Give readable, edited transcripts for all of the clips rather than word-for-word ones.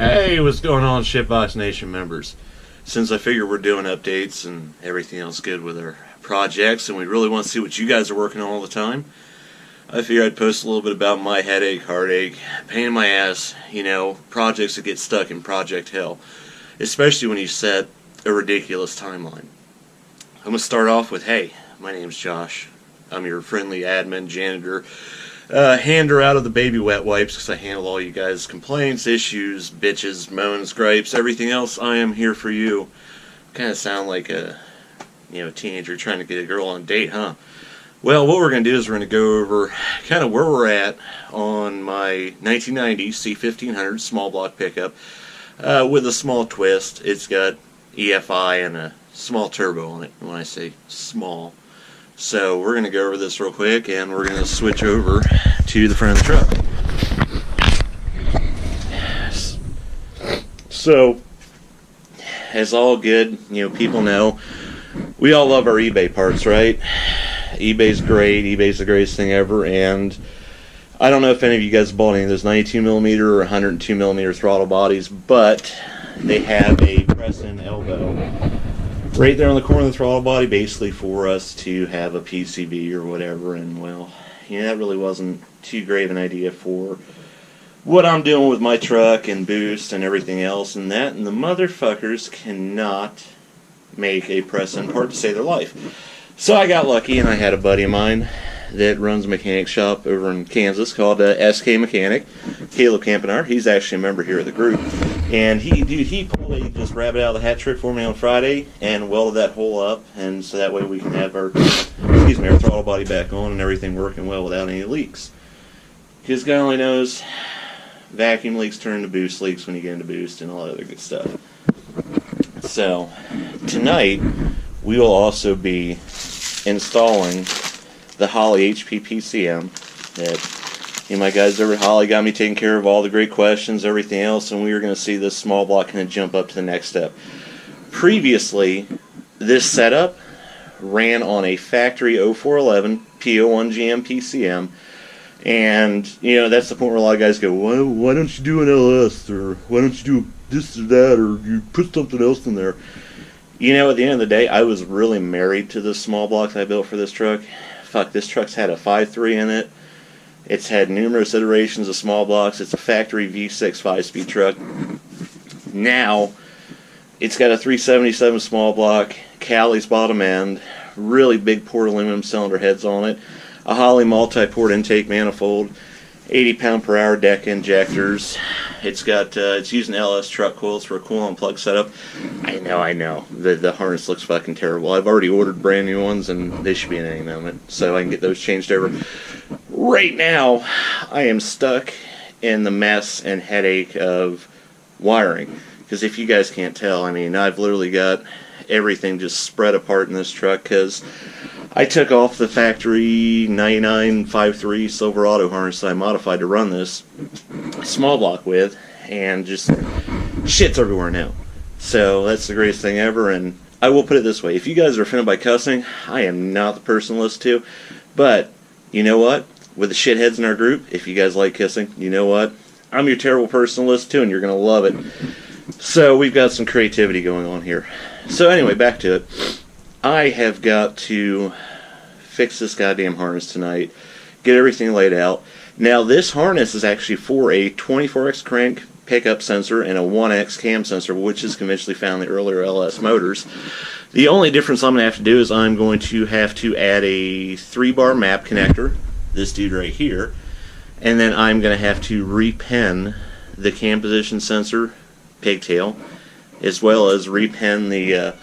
Hey, what's going on, Shitbox Nation members? Since I figure we're doing updates and everything else good with our projects, and we really want to see what you guys are working on all the time, I figured I'd post a little bit about my headache, heartache, pain in my ass, projects that get stuck in project hell, especially when you set a ridiculous timeline. I'm going to start off with, hey, my name's Josh. I'm your friendly admin, janitor, hander out of the baby wet wipes because I handle all you guys' complaints, issues, bitches, moans, gripes, everything else. I am here for you. Kind of sound like a teenager trying to get a girl on a date, huh? Well, what we're going to do is we're going to go over kind of where we're at on my 1990 C1500 small block pickup with a small twist. It's got EFI and a small turbo on it. When I say small. So we're going to go over this real quick, and we're going to switch over to the front of the truck. So, as all good, people know, we all love our eBay parts, right? eBay's great. eBay's the greatest thing ever, and I don't know if any of you guys bought any of those 92mm or 102mm throttle bodies, but they have a press-in elbow right there on the corner of the throttle body, basically for us to have a PCV or whatever, and well, that really wasn't too great of an idea for what I'm doing with my truck and boost and everything else, and the motherfuckers cannot make a press-in part to save their life. So I got lucky, and I had a buddy of mine that runs a mechanic shop over in Kansas called SK Mechanic, Caleb Campanart. He's actually a member here of the group. And he pulled a just rabbit out of the hat trick for me on Friday and welded that hole up, and so that way we can have our throttle body back on and everything working well without any leaks. Because God only knows, vacuum leaks turn to boost leaks when you get into boost and all that other good stuff. So tonight we will also be installing the Holley HP PCM that my guys over at Holley got me taking care of all the great questions, everything else, and we are going to see this small block kind of jump up to the next step. Previously, this setup ran on a factory 0411 P01 GM PCM, and that's the point where a lot of guys go, why don't you do an LS, or why don't you do this or that, or you put something else in there? At the end of the day, I was really married to the small blocks I built for this truck. Fuck, this truck's had a 5.3 in it. It's had numerous iterations of small blocks. It's a factory V6 5-speed truck. Now, it's got a 377 small block, Cali's bottom end, really big port aluminum cylinder heads on it, a Holley multi-port intake manifold, 80 pound per hour deck injectors. It's using LS truck coils for a coil-on plug setup. I know. The harness looks fucking terrible. I've already ordered brand new ones, and they should be in any moment, so I can get those changed over. Right now, I am stuck in the mess and headache of wiring. Because if you guys can't tell, I've literally got everything just spread apart in this truck, because I took off the factory 99.53 Silverado harness that I modified to run this small block with, and just shit's everywhere now. So that's the greatest thing ever, and I will put it this way. If you guys are offended by cussing, I am not the person to listen to, but you know what? With the shitheads in our group, if you guys like kissing, you know what? I'm your terrible person to listen to, and you're going to love it. So we've got some creativity going on here. So anyway, back to it. I have got to fix this goddamn harness tonight, get everything laid out. Now, this harness is actually for a 24x crank pickup sensor and a 1x cam sensor, which is conventionally found in the earlier LS motors. The only difference I'm going to have to do is I'm going to have to add a 3-bar map connector, this dude right here, and then I'm going to have to repen the cam position sensor pigtail, as well as repen the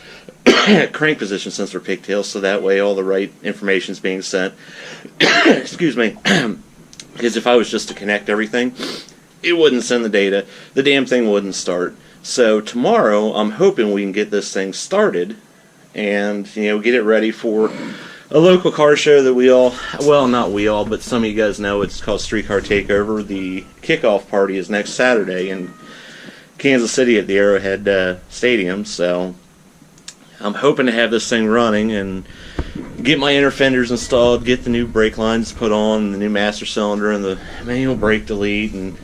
crank position sensor pigtail, so that way all the right information is being sent. Excuse me. Because if I was just to connect everything, it wouldn't send the data. The damn thing wouldn't start. So tomorrow, I'm hoping we can get this thing started and get it ready for a local car show that we all, well, not we all, but some of you guys know. It's called Streetcar Takeover. The kickoff party is next Saturday in Kansas City at the Arrowhead Stadium, so I'm hoping to have this thing running and get my inner fenders installed, get the new brake lines put on, the new master cylinder, and the manual brake delete, and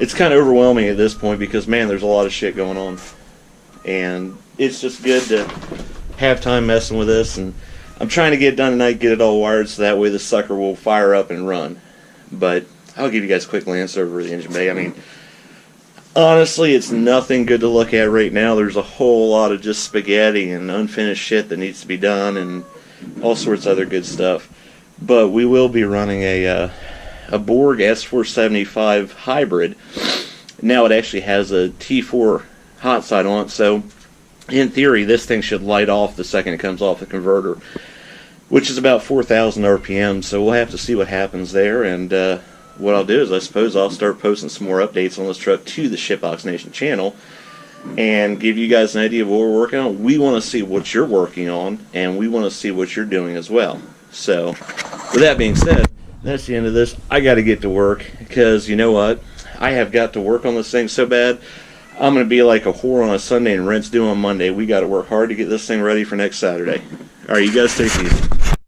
it's kind of overwhelming at this point because, man, there's a lot of shit going on. And it's just good to have time messing with this. And I'm trying to get it done tonight, get it all wired, so that way the sucker will fire up and run. But I'll give you guys a quick glance over the engine bay. I mean, honestly, it's nothing good to look at right now. There's a whole lot of just spaghetti and unfinished shit that needs to be done and all sorts of other good stuff. But we will be running a Borg S475 hybrid. Now it actually has a T4 hot side on it, so in theory this thing should light off the second it comes off the converter, which is about 4,000 RPM, so we'll have to see what happens there. And what I'll do is I suppose I'll start posting some more updates on this truck to the Shitbox Nation channel and give you guys an idea of what we're working on. We want to see what you're working on, and we want to see what you're doing as well. So with that being said, that's the end of this. I got to get to work because, you know what, I have got to work on this thing so bad. I'm going to be like a whore on a Sunday and rent's due on Monday. We got to work hard to get this thing ready for next Saturday. All right, you guys take it easy.